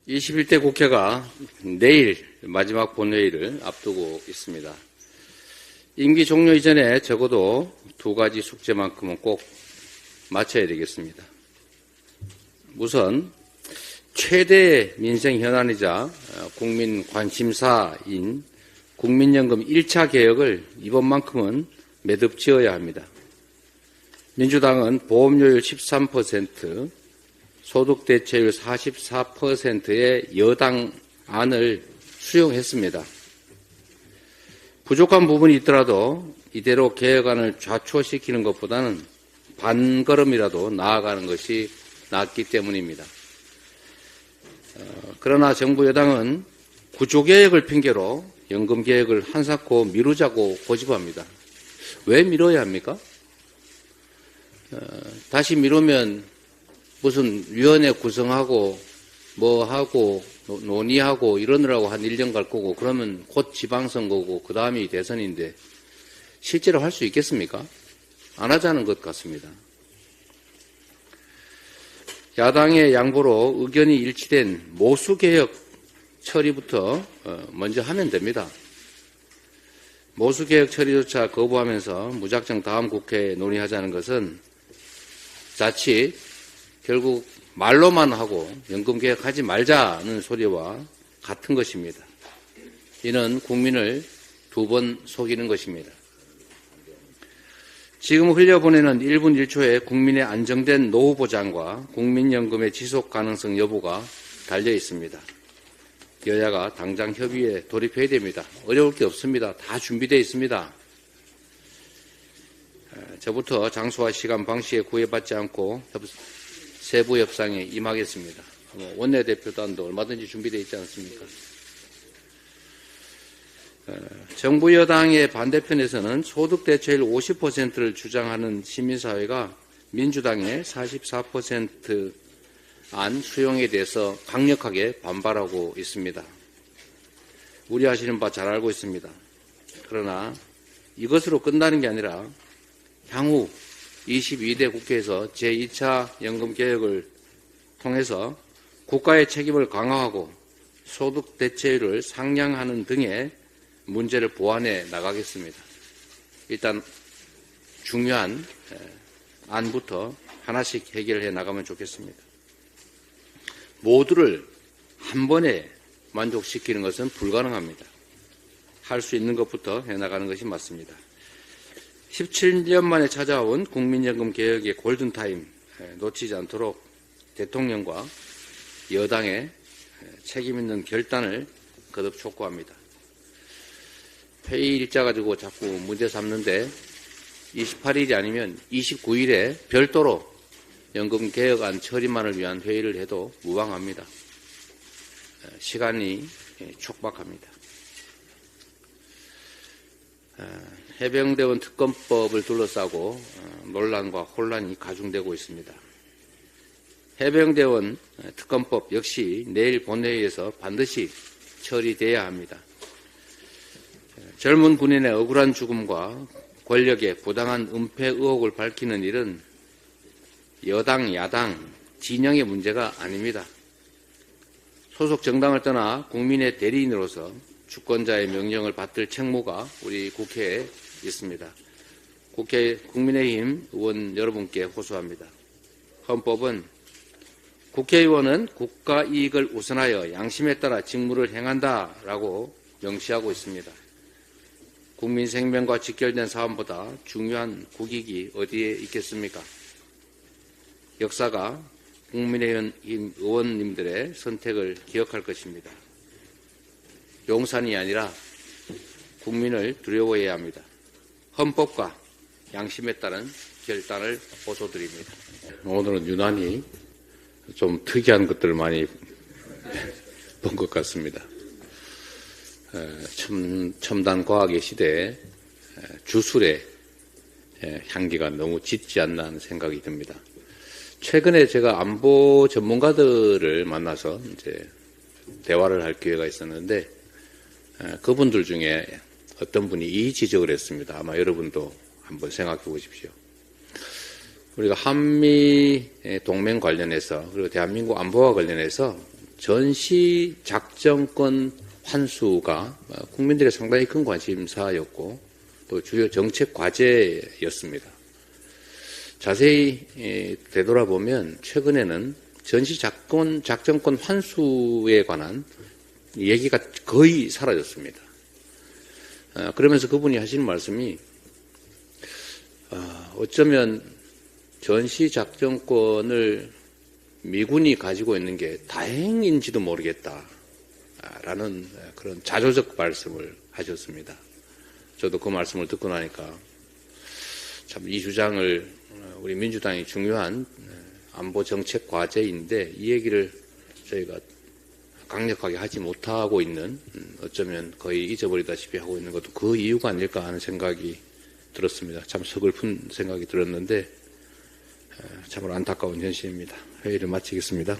21대 국회가 내일 마지막 본회의를 앞두고 있습니다. 임기 종료 이전에 적어도 두 가지 숙제만큼은 꼭 마쳐야 되겠습니다. 우선 최대 민생 현안이자 국민 관심사인 국민연금 1차 개혁을 이번만큼은 매듭지어야 합니다. 민주당은 보험료율 13%, 소득대체율 44%의 여당 안을 수용했습니다. 부족한 부분이 있더라도 이대로 개혁안을 좌초시키는 것보다는 반걸음이라도 나아가는 것이 낫기 때문입니다. 그러나 정부 여당은 구조개혁을 핑계로 연금개혁을 한사코 미루자고 고집합니다. 왜 미뤄야 합니까? 다시 미루면 무슨 위원회 구성하고 뭐하고 논의하고 이러느라고 한 1년 갈 거고 그러면 곧 지방선거고 그 다음이 대선인데 실제로 할 수 있겠습니까? 안 하자는 것 같습니다. 야당의 양보로 의견이 일치된 모수개혁 처리부터 먼저 하면 됩니다. 모수개혁 처리조차 거부하면서 무작정 다음 국회에 논의하자는 것은 자칫 결국 말로만 하고 연금개혁하지 말자는 소리와 같은 것입니다. 이는 국민을 두 번 속이는 것입니다. 지금 흘려보내는 1분 1초에 국민의 안정된 노후 보장과 국민연금의 지속 가능성 여부가 달려 있습니다. 여야가 당장 협의에 돌입해야 됩니다. 어려울 게 없습니다. 다 준비되어 있습니다. 저부터 장소와 시간 방식에 구애받지 않고 세부 협상에 임하겠습니다. 원내대표단도 얼마든지 준비되어 있지 않습니까? 정부 여당의 반대편에서는 소득대체율 50%를 주장하는 시민사회가 민주당의 44% 안 수용에 대해서 강력하게 반발하고 있습니다. 우려하시는 바 잘 알고 있습니다. 그러나 이것으로 끝나는 게 아니라 향후 22대 국회에서 제2차 연금개혁을 통해서 국가의 책임을 강화하고 소득 대체율을 상향하는 등의 문제를 보완해 나가겠습니다. 일단 중요한 안부터 하나씩 해결해 나가면 좋겠습니다. 모두를 한 번에 만족시키는 것은 불가능합니다. 할 수 있는 것부터 해나가는 것이 맞습니다. 17년 만에 찾아온 국민연금 개혁의 골든타임 놓치지 않도록 대통령과 여당의 책임있는 결단을 거듭 촉구합니다. 회의 일자 가지고 자꾸 문제 삼는데 28일이 아니면 29일에 별도로 연금개혁안 처리만을 위한 회의를 해도 무방합니다. 시간이 촉박합니다. 해병대원 특검법을 둘러싸고 논란과 혼란이 가중되고 있습니다. 해병대원 특검법 역시 내일 본회의에서 반드시 처리돼야 합니다. 젊은 군인의 억울한 죽음과 권력의 부당한 은폐 의혹을 밝히는 일은 여당, 야당, 진영의 문제가 아닙니다. 소속 정당을 떠나 국민의 대리인으로서 주권자의 명령을 받들 책무가 우리 국회에 있습니다. 국민의힘 의원 여러분께 호소합니다. 헌법은 국회의원은 국가 이익을 우선하여 양심에 따라 직무를 행한다라고 명시하고 있습니다. 국민 생명과 직결된 사안보다 중요한 국익이 어디에 있겠습니까? 역사가 국민의힘 의원님들의 선택을 기억할 것입니다. 용산이 아니라 국민을 두려워해야 합니다. 헌법과 양심에 따른 결단을 호소드립니다. 오늘은 유난히 좀 특이한 것들을 많이 본 것 같습니다. 첨단 과학의 시대에 주술의 향기가 너무 짙지 않나 하는 생각이 듭니다. 최근에 제가 안보 전문가들을 만나서 이제 대화를 할 기회가 있었는데 그분들 중에 어떤 분이 이 지적을 했습니다. 아마 여러분도 한번 생각해 보십시오. 우리가 한미 동맹 관련해서 그리고 대한민국 안보와 관련해서 전시 작전권 환수가 국민들의 상당히 큰 관심사였고 또 주요 정책 과제였습니다. 자세히 되돌아보면 최근에는 전시 작전권 환수에 관한 얘기가 거의 사라졌습니다. 그러면서 그분이 하시는 말씀이 어쩌면 전시 작전권을 미군이 가지고 있는 게 다행인지도 모르겠다라는 그런 자조적 말씀을 하셨습니다. 저도 그 말씀을 듣고 나니까 참 이 주장을 우리 민주당이 중요한 안보 정책 과제인데 이 얘기를 저희가 강력하게 하지 못하고 있는, 어쩌면 거의 잊어버리다시피 하고 있는 것도 그 이유가 아닐까 하는 생각이 들었습니다. 참 서글픈 생각이 들었는데 참으로 안타까운 현실입니다. 회의를 마치겠습니다.